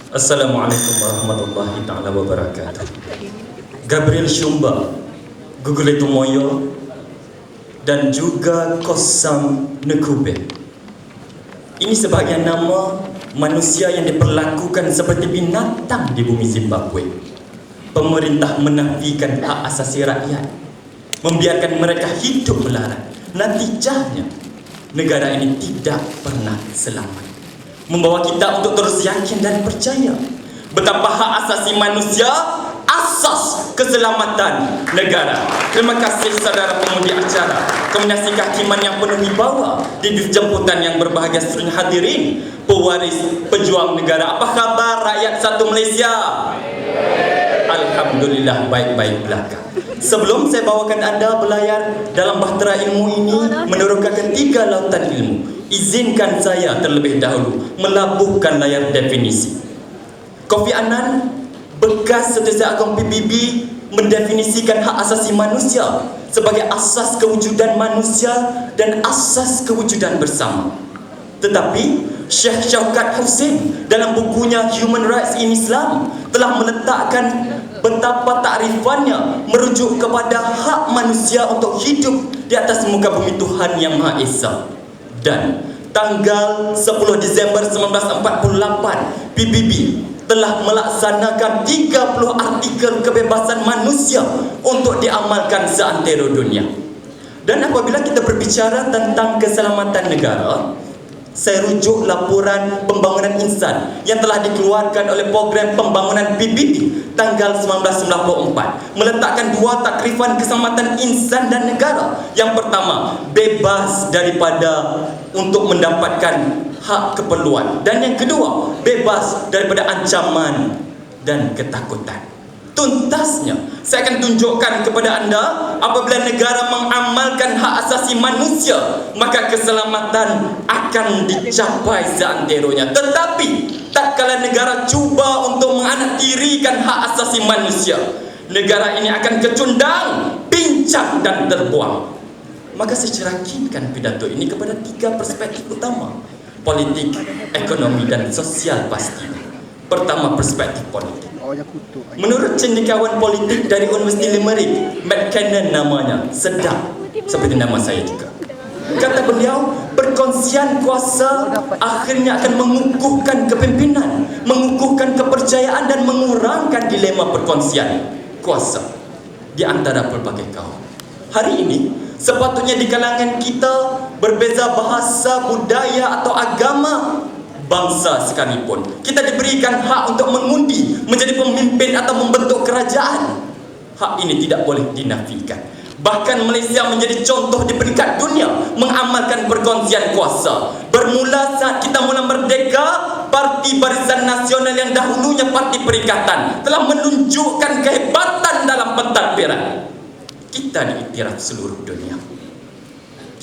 Assalamualaikum warahmatullahi ta'ala wabarakatuh. Gabriel Shumba, Google Moyo, dan juga Kosam Nekube. Ini sebagai nama manusia yang diperlakukan seperti binatang di bumi Zimbabwe. Pemerintah menafikan hak asasi rakyat, membiarkan mereka hidup melarat. Natijahnya, negara ini tidak pernah selamat. Membawa kita untuk terus yakin dan percaya betapa hak asasi manusia asas keselamatan negara. Terima kasih saudara pemudi acara, Kombinasi Kehakiman yang penuh wibawa, di jemputan yang berbahagia seluruh hadirin, pewaris pejuang negara. Apa khabar rakyat satu Malaysia? Alhamdulillah baik-baik belaka. Sebelum saya bawakan anda berlayar dalam bahtera ilmu ini meneroka ketiga lautan ilmu, izinkan saya terlebih dahulu melabuhkan layar definisi. Kofi Annan, bekas Setiausaha Agung PBB, mendefinisikan hak asasi manusia sebagai asas kewujudan manusia dan asas kewujudan bersama. Tetapi Syekh Syaukat Hussein dalam bukunya Human Rights in Islam telah meletakkan betapa takrifannya merujuk kepada hak manusia untuk hidup di atas muka bumi Tuhan Yang Maha Esa. Dan tanggal 10 Disember 1948, PBB telah melaksanakan 30 artikel kebebasan manusia untuk diamalkan seantero dunia. Dan apabila kita berbicara tentang keselamatan negara, saya rujuk laporan pembangunan insan yang telah dikeluarkan oleh program pembangunan PBB tanggal 1994, meletakkan dua takrifan keselamatan insan dan negara. Yang pertama, bebas daripada untuk mendapatkan hak keperluan, dan yang kedua, bebas daripada ancaman dan ketakutan. Tuntasnya, saya akan tunjukkan kepada anda, apabila negara mengamalkan hak asasi manusia, maka keselamatan akan dicapai seanteronya. Tetapi tatkala negara cuba untuk menganaktirikan hak asasi manusia, negara ini akan kecundang, pincang dan terbuang. Maka saya cerakinkan pidato ini kepada tiga perspektif utama: politik, ekonomi dan sosial pastinya. Pertama, perspektif politik. Menurut cendekiawan politik dari Universiti Limerick, Matt Cannon namanya, sedap seperti nama saya juga. Kata beliau, perkongsian kuasa akhirnya akan mengukuhkan kepimpinan, mengukuhkan kepercayaan dan mengurangkan dilema perkongsian kuasa di antara pelbagai kaum. Hari ini, sepatutnya di kalangan kita berbeza bahasa, budaya atau agama, bangsa sekalipun, kita diberikan hak untuk mengundi, menjadi pemimpin atau membentuk kerajaan. Hak ini tidak boleh dinafikan. Bahkan Malaysia menjadi contoh di peringkat dunia mengamalkan perkongsian kuasa. Bermula saat kita mula merdeka, Parti Barisan Nasional yang dahulunya Parti Perikatan telah menunjukkan kehebatan dalam pentadbiran. Kita diiktiraf seluruh dunia.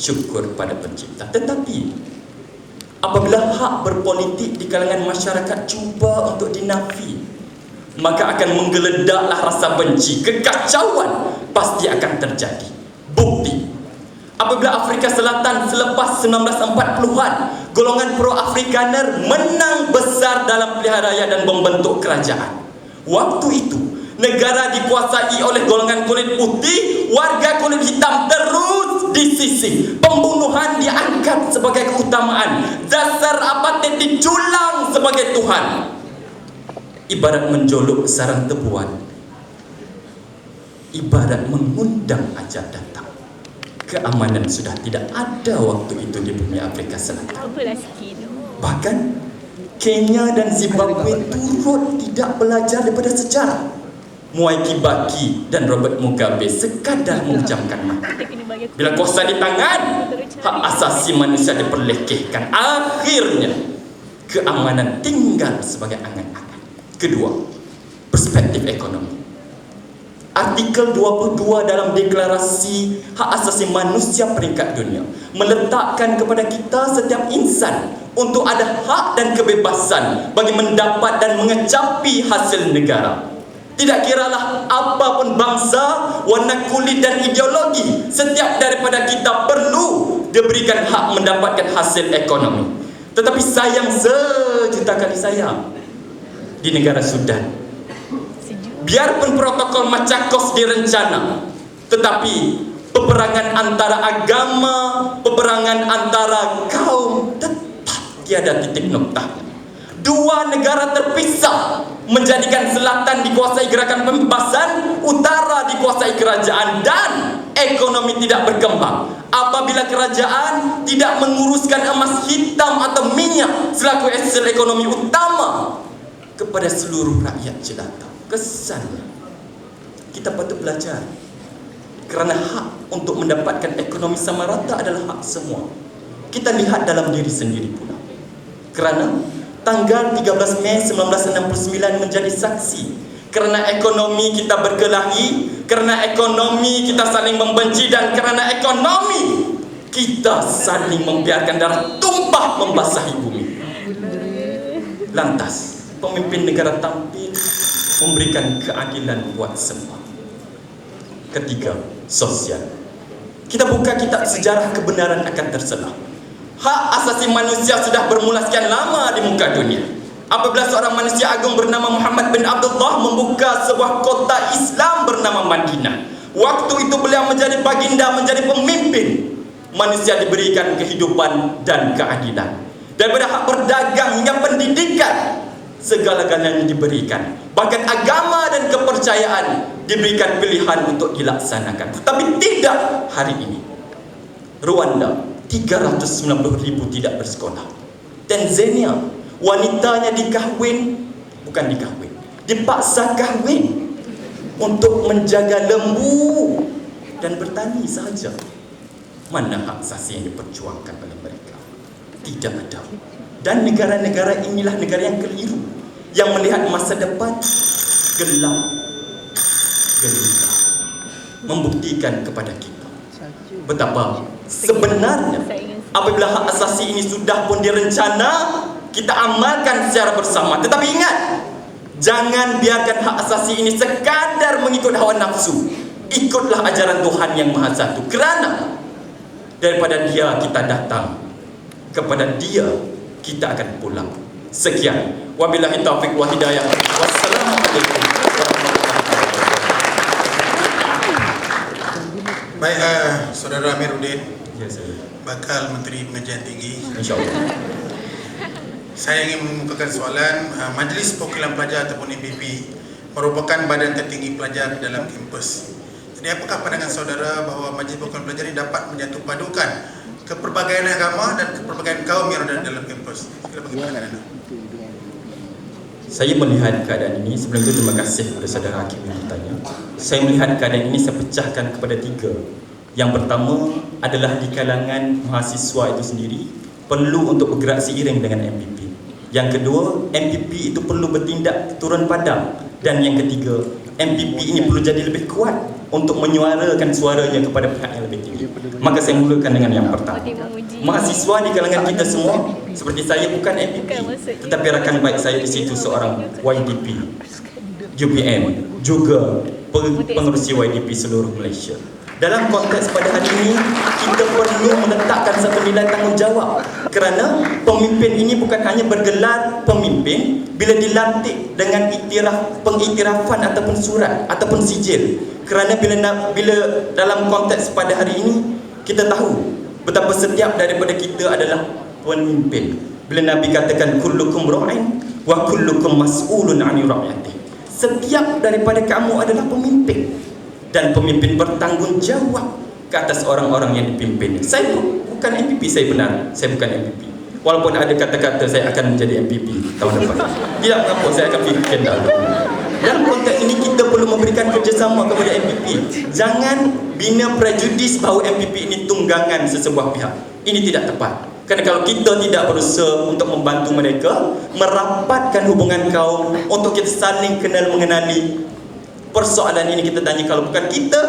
Syukur pada Pencipta. Tetapi apabila hak berpolitik di kalangan masyarakat cuba untuk dinafi, maka akan menggeledaklah rasa benci, kekacauan pasti akan terjadi. Bukti, apabila Afrika Selatan selepas 1940-an, golongan pro-Afrikaner menang besar dalam pilihan raya dan membentuk kerajaan. Waktu itu, negara dikuasai oleh golongan kulit putih, warga kulit hitam terus disisih. Pembunuhan diangkat sebagai keutamaan, dasar apartheid diculang sebagai Tuhan. Ibarat menjolok sarang tebuan, ibarat mengundang ajal datang. Keamanan sudah tidak ada waktu itu di bumi Afrika Selatan. Bahkan Kenya dan Zimbabwe turut tidak belajar daripada sejarah. Mwai Kibaki dan Robert Mugabe sekadar mengucapkan mata. Bila kuasa di tangan, hak asasi manusia diperlekehkan. Akhirnya keamanan tinggal sebagai angan-angan. Kedua, perspektif ekonomi. Artikel 22 dalam Deklarasi Hak Asasi Manusia Peringkat Dunia meletakkan kepada kita setiap insan untuk ada hak dan kebebasan bagi mendapat dan mengecapi hasil negara. Tidak kiralah apapun bangsa, warna kulit dan ideologi, setiap daripada kita perlu diberikan hak mendapatkan hasil ekonomi. tetapi sayang sejuta kali sayang di negara Sudan. Biarpun protokol Machakos direncana, tetapi peperangan antara agama, peperangan antara kaum tetap tiada titik noktah. Dua negara terpisah menjadikan selatan dikuasai gerakan pembebasan, utara dikuasai kerajaan, dan ekonomi tidak berkembang. Apabila kerajaan tidak menguruskan emas hitam atau minyak selaku hasil ekonomi utama kepada seluruh rakyat jelata, kesannya kita patut belajar, kerana hak untuk mendapatkan ekonomi sama rata adalah hak semua. Kita lihat dalam diri sendiri pula, kerana tanggal 13 Mei 1969 menjadi saksi. Kerana ekonomi kita berkelahi, kerana ekonomi kita saling membenci, dan kerana ekonomi kita saling membiarkan darah tumpah membasahi bumi. Lantas pemimpin negara tampil memberikan keadilan buat semua. Ketiga, sosial. Kita buka kitab sejarah, kebenaran akan terselah. Hak asasi manusia sudah bermula sekian lama di muka dunia. Apabila seorang manusia agung bernama Muhammad bin Abdullah membuka sebuah kota Islam bernama Madinah, waktu itu beliau menjadi baginda, menjadi pemimpin. Manusia diberikan kehidupan dan keadilan. Daripada hak berdagang hingga pendidikan, segala-galanya diberikan. Bahkan agama dan kepercayaan diberikan pilihan untuk dilaksanakan. Tapi tidak hari ini. Rwanda, 390,000 tidak bersekolah. Tanzania, wanitanya dipaksa kahwin untuk menjaga lembu dan bertani sahaja. Mana hak asasi yang diperjuangkan oleh mereka? Tidak ada. Dan negara-negara inilah negara yang keliru, yang melihat masa depan gelap gelita, membuktikan kepada kita betapa sebenarnya apabila hak asasi ini sudah pun direncana, kita amalkan secara bersama. Tetapi ingat, jangan biarkan hak asasi ini sekadar mengikut hawa nafsu. Ikutlah ajaran Tuhan yang Maha Satu, kerana daripada Dia kita datang, kepada Dia kita akan pulang. Sekian, wabillahi taufiq wa hidayah. Wassalamualaikum warahmatullahi wabarakatuh. Baik, Saudara Amiruddin, Ya, saya. bakal Menteri Pengajian Tinggi. InsyaAllah. Saya ingin mengemukakan soalan. Majlis Perwakilan Pelajar ataupun MPP merupakan badan tertinggi pelajar dalam kampus. Jadi apakah pandangan saudara bahawa Majlis Perwakilan Pelajar ini dapat menyatupadukan keperbagaian agama dan keperbagaian kaum yang ada dalam kampus? Sila bagaimana anda? Saya melihat keadaan ini, sebelum itu terima kasih kepada saudara Hakim yang bertanya. Saya melihat keadaan ini, saya pecahkan kepada tiga. Yang pertama adalah di kalangan mahasiswa itu sendiri perlu untuk bergerak seiring dengan MPP. Yang kedua, MPP itu perlu bertindak turun padang. Dan yang ketiga, MPP ini perlu jadi lebih kuat untuk menyuarakan suaranya kepada pihak yang lebih tinggi. Maka saya mulakan dengan yang pertama. Mahasiswa di kalangan kita semua, seperti saya bukan MPP, tetapi rakan baik saya di situ seorang YDP, UPM, juga pengerusi YDP seluruh Malaysia. Dalam konteks pada hari ini, kita perlu meletakkan satu nilai tanggungjawab, kerana pemimpin ini bukan hanya bergelar pemimpin bila dilantik dengan pengiktirafan ataupun surat ataupun sijil. Kerana bila dalam konteks pada hari ini, kita tahu betapa setiap daripada kita adalah pemimpin. Bila Nabi katakan kullukum ra'in wa kullukum mas'ulun 'ani ra'yatihi. Setiap daripada kamu adalah pemimpin, dan pemimpin bertanggungjawab ke atas orang-orang yang dipimpin. Saya bukan MPP, saya benar, saya bukan MPP. Walaupun ada kata-kata saya akan menjadi MPP tahun depan. Tidak mengapa, saya akan fikirkan dahulu. Dalam konteks ini kita perlu memberikan kerjasama kepada MPP. Jangan bina prejudis bahawa MPP ini tunggangan sesebuah pihak. Ini tidak tepat. Kerana kalau kita tidak berusaha untuk membantu mereka merapatkan hubungan kaum, untuk kita saling kenal mengenali, persoalan ini kita tanya, kalau bukan kita,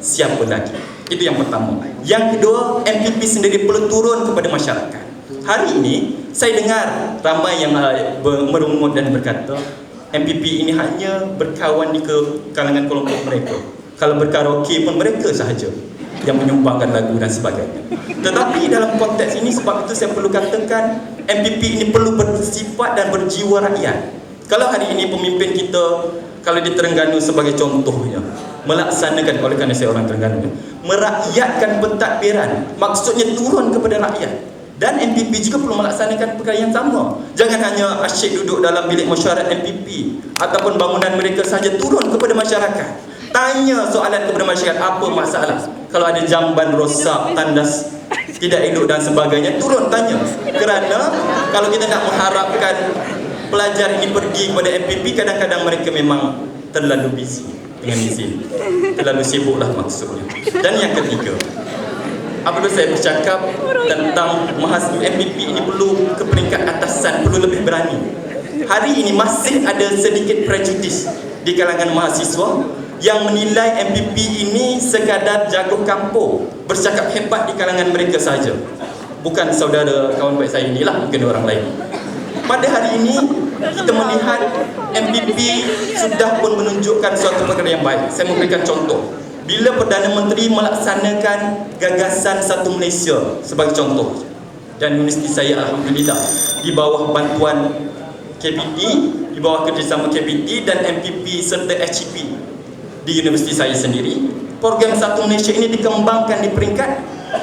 siapa lagi? Itu yang pertama. Yang kedua, MPP sendiri perlu turun kepada masyarakat. Hari ini, saya dengar ramai yang merungut dan berkata, MPP ini hanya berkawan di kalangan kelompok mereka. Kalau berkaraoke pun mereka sahaja. yang menyumbangkan lagu dan sebagainya. Tetapi dalam konteks ini, sebab itu saya perlu katakan MPP ini perlu bersifat dan berjiwa rakyat. Kalau hari ini pemimpin kita, kalau di Terengganu sebagai contohnya, melaksanakan, oleh kerana saya orang Terengganu, merakyatkan pentadbiran, maksudnya turun kepada rakyat. Dan MPP juga perlu melaksanakan perkara yang sama. Jangan hanya asyik duduk dalam bilik mesyuarat MPP ataupun bangunan mereka saja, turun kepada masyarakat. Tanya soalan kepada masyarakat, apa masalah? Kalau ada jamban rosak, tandas tidak elok dan sebagainya, turun tanya. Kerana kalau kita nak mengharapkan pelajar ini pergi kepada MPP, kadang-kadang mereka memang terlalu busy dengan izin, terlalu sibuklah maksudnya. Dan yang ketiga, apabila saya bercakap tentang mahasiswa MPP ini perlu ke peringkat atasan, perlu lebih berani. Hari ini masih ada sedikit prejudis di kalangan mahasiswa yang menilai MPP ini sekadar jago kampung, bercakap hebat di kalangan mereka saja. Bukan saudara kawan baik saya inilah, mungkin orang lain. Pada hari ini kita melihat MPP sudah pun menunjukkan suatu perkara yang baik. Saya memberikan contoh. Bila Perdana Menteri melaksanakan gagasan Satu Malaysia sebagai contoh, dan universiti saya alhamdulillah di bawah bantuan KPT, di bawah kerjasama KPT dan MPP serta HEP di universiti saya sendiri, program Satu Malaysia ini dikembangkan di peringkat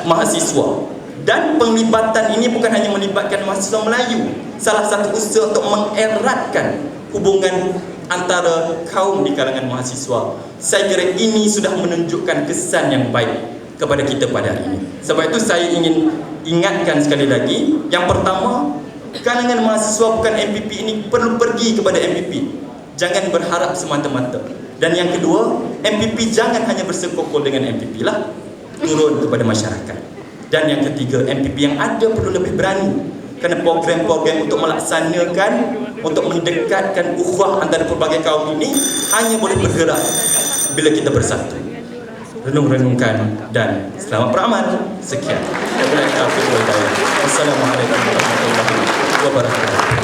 mahasiswa. Dan penglibatan ini bukan hanya melibatkan mahasiswa Melayu, salah satu usaha untuk mengeratkan hubungan antara kaum di kalangan mahasiswa. Saya kira ini sudah menunjukkan kesan yang baik kepada kita pada hari ini. Sebab itu saya ingin ingatkan sekali lagi, yang pertama, kalangan mahasiswa bukan MPP ini perlu pergi kepada MPP, jangan berharap semata-mata. Dan yang kedua, MPP jangan hanya bersekongkol dengan MPP lah, turun kepada masyarakat. Dan yang ketiga, MPP yang ada perlu lebih berani, kerana program-program untuk melaksanakan, untuk mendekatkan ukhuwah antara pelbagai kaum ini hanya boleh bergerak bila kita bersatu. Renung-renungkan dan selamat beramal. Sekian. Wassalamualaikum warahmatullahi wabarakatuh.